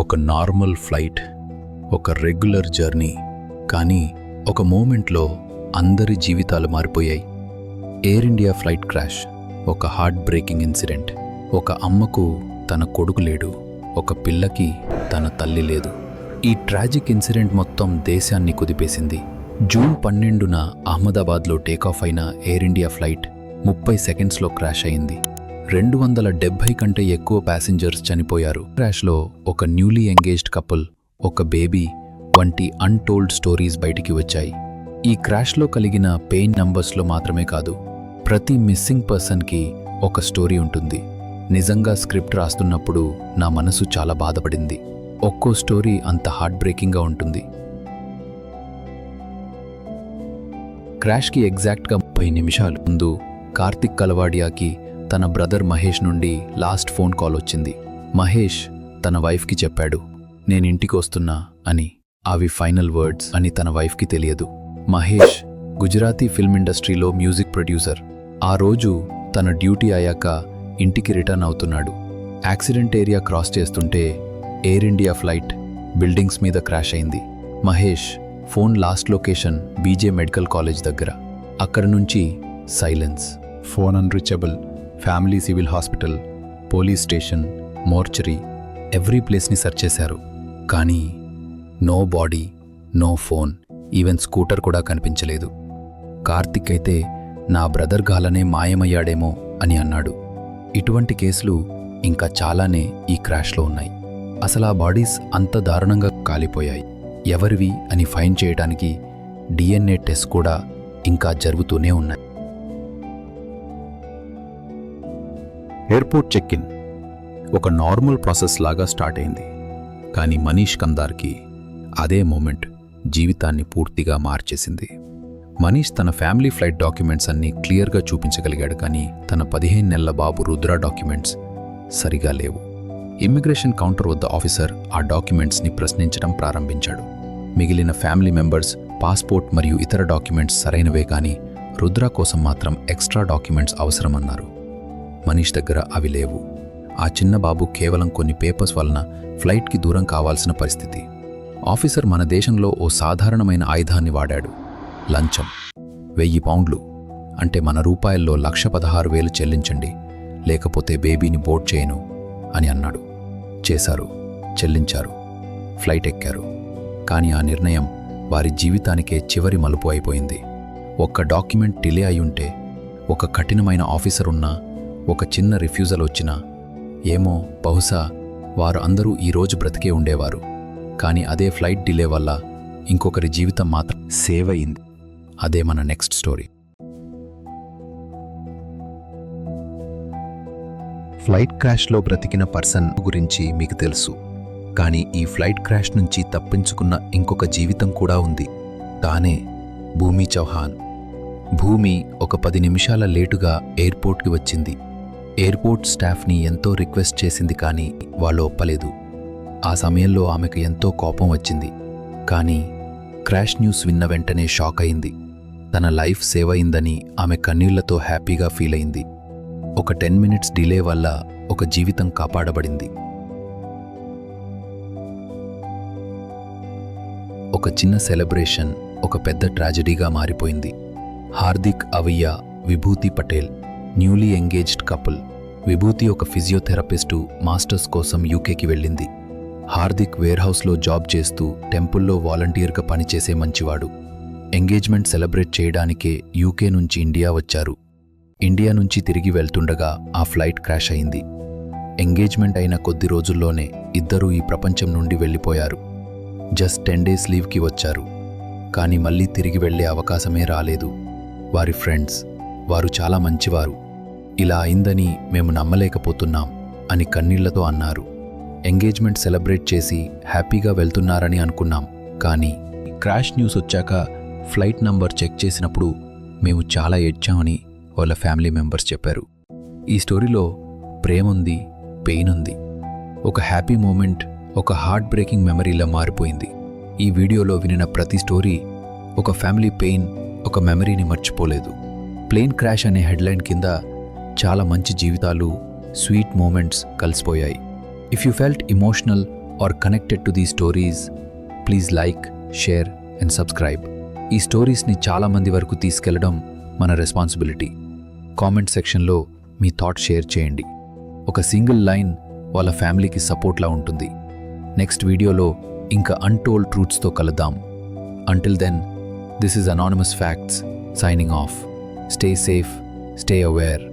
ఒక normal flight, ఒక regular journey. కానీ ఒక మూమెంట్లో అందరి జీవితాలు మారిపోయాయి. ఎయిర్ ఇండియా ఫ్లైట్ క్రాష్, ఒక హార్ట్ బ్రేకింగ్ ఇన్సిడెంట్. ఒక అమ్మకు తన కొడుకు లేడు, ఒక పిల్లకి తన తల్లి లేదు. ఈ ట్రాజిక్ ఇన్సిడెంట్ మొత్తం దేశాన్ని కుదిపేసింది. జూన్ 12న అహ్మదాబాద్లో టేకాఫ్ అయిన ఎయిర్ ఇండియా ఫ్లైట్ 30 సెకండ్స్లో క్రాష్ అయింది. 270 కంటే ఎక్కువ ప్యాసింజర్స్ చనిపోయారు. క్రాష్లో ఒక న్యూలీ ఎంగేజ్డ్ కపుల్, ఒక బేబీ వంటి అన్టోల్డ్ స్టోరీస్ బయటికి వచ్చాయి. ఈ క్రాష్లో కలిగిన పెయిన్ నంబర్స్లో మాత్రమే కాదు, ప్రతి మిస్సింగ్ పర్సన్కి ఒక స్టోరీ ఉంటుంది. నిజంగా స్క్రిప్ట్ రాస్తున్నప్పుడు నా మనసు చాలా బాధపడింది. ఒక్కో స్టోరీ అంత హార్ట్ బ్రేకింగ్గా ఉంటుంది. క్రాష్కి ఎగ్జాక్ట్గా 30 నిమిషాల ముందు కార్తిక్ కలవాడియాకి తన బ్రదర్ మహేష్ నుండి లాస్ట్ ఫోన్ కాల్ వచ్చింది. మహేష్ తన వైఫ్కి చెప్పాడు, నేనింటికి వస్తున్నా అని. అవి ఫైనల్ వర్డ్స్ అని తన వైఫ్కి తెలియదు. మహేష్ గుజరాతీ ఫిల్మ్ ఇండస్ట్రీలో మ్యూజిక్ ప్రొడ్యూసర్. ఆ రోజు తన డ్యూటీ అయ్యాక ఇంటికి రిటర్న్ అవుతున్నాడు. యాక్సిడెంట్ ఏరియా క్రాస్ చేస్తుంటే ఎయిర్ ఇండియా ఫ్లైట్ బిల్డింగ్స్ మీద క్రాష్ అయింది. Mahesh phone last location BJ medical college దగ్గర. అక్కడి నుంచి silence, phone unreachable. Family civil hospital, police station, mortuary, every ప్లేస్ని సెర్చ్ చేశారు. కానీ no body, no phone, even scooter కూడా కనిపించలేదు. కార్తిక్ అయితే నా బ్రదర్ గాలనే మాయమయ్యాడేమో అని అన్నాడు. ఇటువంటి కేసులు ఇంకా చాలానే ఈ క్రాష్లో ఉన్నాయి. అసలు ఆ బాడీస్ అంత దారుణంగా కాలిపోయాయి. ఎవరివి అని ఫైండ్ చేయడానికి DNA టెస్ట్ కూడా ఇంకా జరుగుతూనే ఉన్నాయి. ఎయిర్పోర్ట్ చెక్ ఇన్ ఒక నార్మల్ ప్రాసెస్ లాగా స్టార్ట్ అయింది. కానీ మనీష్ కందార్కి అదే మూమెంట్ జీవితాన్ని పూర్తిగా మార్చేసింది. మనీష్ తన ఫ్యామిలీ ఫ్లైట్ డాక్యుమెంట్స్ అన్నీ క్లియర్గా చూపించగలిగాడు. కానీ తన 15 నెలల బాబు రుద్ర డాక్యుమెంట్స్ సరిగా లేవు. ఇమ్మిగ్రేషన్ కౌంటర్ వద్ద ఆఫీసర్ ఆ డాక్యుమెంట్స్ని ప్రశ్నించడం ప్రారంభించాడు. మిగిలిన ఫ్యామిలీ మెంబర్స్ పాస్పోర్ట్ మరియు ఇతర డాక్యుమెంట్స్ సరైనవే, కానీ రుద్ర కోసం మాత్రం ఎక్స్ట్రా డాక్యుమెంట్స్ అవసరమన్నారు. మనీష్ దగ్గర అవి లేవు. ఆ చిన్న బాబు కేవలం కొన్ని పేపర్స్ వలన ఫ్లైట్కి దూరం కావాల్సిన పరిస్థితి. ఆఫీసర్ మన దేశంలో ఓ సాధారణమైన ఆయుధాన్ని వాడాడు, లంచం. 1000 పౌండ్లు అంటే మన రూపాయల్లో 1,16,000 చెల్లించండి, లేకపోతే బేబీని బోర్డ్ చేయను అని అన్నాడు. చేశారు, చెల్లించారు, ఫ్లైట్ ఎక్కారు. కానీ ఆ నిర్ణయం వారి జీవితానికే చివరి మలుపు అయిపోయింది. ఒక్క డాక్యుమెంట్ డిలే అయ్యుంటే, ఒక కఠినమైన ఆఫీసర్ ఉన్నా, ఒక చిన్న రిఫ్యూజల్ వచ్చినా, ఏమో బహుశా వారు అందరూ ఈరోజు బ్రతికే ఉండేవారు. కానీ అదే ఫ్లైట్ డిలే వల్ల ఇంకొకరి జీవితం మాత్రం సేవ్ అయింది. అదే మన నెక్స్ట్ స్టోరీ. ఫ్లైట్ క్రాష్లో బ్రతికిన పర్సన్ గురించి మీకు తెలుసు. కానీ ఈ ఫ్లైట్ క్రాష్ నుంచి తప్పించుకున్న ఇంకొక జీవితం కూడా ఉంది. తానే భూమి చౌహాన్. భూమి ఒక 10 నిమిషాల లేటుగా ఎయిర్పోర్ట్కి వచ్చింది. ఎయిర్పోర్ట్ స్టాఫ్ని ఎంతో రిక్వెస్ట్ చేసింది, కానీ వాళ్ళు ఒప్పలేదు. ఆ సమయంలో ఆమెకు ఎంతో కోపం వచ్చింది. కానీ క్రాష్ న్యూస్ విన్న వెంటనే షాక్ అయింది. తన లైఫ్ సేవ్ అయిందని ఆమె కన్నీళ్లతో హ్యాపీగా ఫీల్ అయింది. ఒక 10 మినిట్స్ డిలే వల్ల ఒక జీవితం కాపాడబడింది. ఒక చిన్న సెలబ్రేషన్ ఒక పెద్ద ట్రాజెడీగా మారిపోయింది. హార్దిక్ అవయ్య, విభూతి పటేల్ న్యూలీ ఎంగేజ్డ్ కపుల్. విభూతి ఒక ఫిజియోథెరపిస్టు, మాస్టర్స్ కోసం యూకేకి వెళ్ళింది. హార్దిక్ వేర్హౌస్లో జాబ్ చేస్తూ టెంపుల్లో వాలంటీర్గా పనిచేసే మంచివాడు. ఎంగేజ్మెంట్ సెలబ్రేట్ చేయడానికే యూకే నుంచి ఇండియా వచ్చారు. ఇండియా నుంచి తిరిగి వెళ్తుండగా ఆ ఫ్లైట్ క్రాష్ అయింది. ఎంగేజ్మెంట్ అయిన కొద్ది రోజుల్లోనే ఇద్దరూ ఈ ప్రపంచం నుండి వెళ్ళిపోయారు. జస్ట్ 10 డేస్ లీవ్కి వచ్చారు, కానీ మళ్ళీ తిరిగి వెళ్లే అవకాశమే రాలేదు. వారి ఫ్రెండ్స్, వారు చాలా మంచివారు, ఇలా అయిందని మేము నమ్మలేకపోతున్నాం అని కన్నీళ్లతో అన్నారు. ఎంగేజ్మెంట్ సెలబ్రేట్ చేసి హ్యాపీగా వెళ్తున్నారని అనుకున్నాం. కానీ క్రాష్ న్యూస్ వచ్చాక ఫ్లైట్ నంబర్ చెక్ చేసినప్పుడు మేము చాలా ఏడ్చామని వాళ్ళ ఫ్యామిలీ మెంబర్స్ చెప్పారు. ఈ స్టోరీలో ప్రేమ ఉంది, పెయిన్ ఉంది. ఒక హ్యాపీ మూమెంట్ ఒక హార్ట్ బ్రేకింగ్ మెమరీలా మారిపోయింది. ఈ వీడియోలో వినిన ప్రతి స్టోరీ ఒక ఫ్యామిలీ పెయిన్, ఒక మెమరీని మర్చిపోలేదు. ప్లేన్ క్రాష్ అనే హెడ్లైన్ కింద చాలా మంచి జీవితాలు, స్వీట్ మూమెంట్స్ కలిసిపోయాయి. If you felt emotional or connected to the stories, please like, share and subscribe. ఈ స్టోరీస్ని చాలామంది వరకు తీసుకెళ్లడం మన రెస్పాన్సిబిలిటీ. కామెంట్ సెక్షన్లో మీ థాట్ షేర్ చేయండి. ఒక సింగిల్ లైన్ వాళ్ళ ఫ్యామిలీకి సపోర్ట్లా ఉంటుంది. నెక్స్ట్ వీడియోలో ఇంకా అన్టోల్డ్ ట్రూత్స్తో కలుద్దాం. Until then, this is anonymous facts signing off. Stay safe, stay aware.